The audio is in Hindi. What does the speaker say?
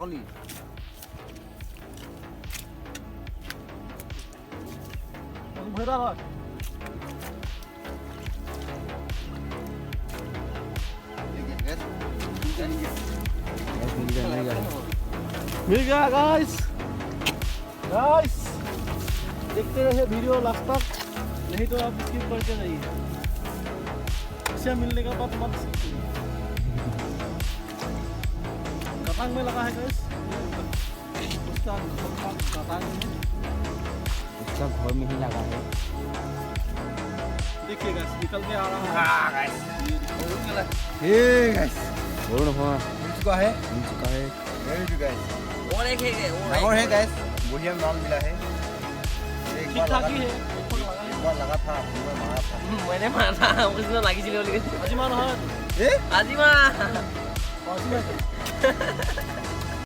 Oli. भरा रहा मिल गया गाइस देखते रहिए वीडियो लास्ट तक, नहीं तो आप स्किप करते रहिए। इसे मिलने का बाद मत कतांग में लगा है गाइस, उसका कतांग में, उसका घर में ही लगा है। देखिए गाइस निकल के आ रहा है। हाँ गाइस, ये गाइस और ना मिल चुका है वेरी गुड गाइस। और एक है और है गाइस, बढ़िया माल मिला है। ठीक ठाक ही है। एक बार लगा था, मैं मारा था। मैंने मारा उसमें लगी चली बोली अजीमान है आजीमा अजीमान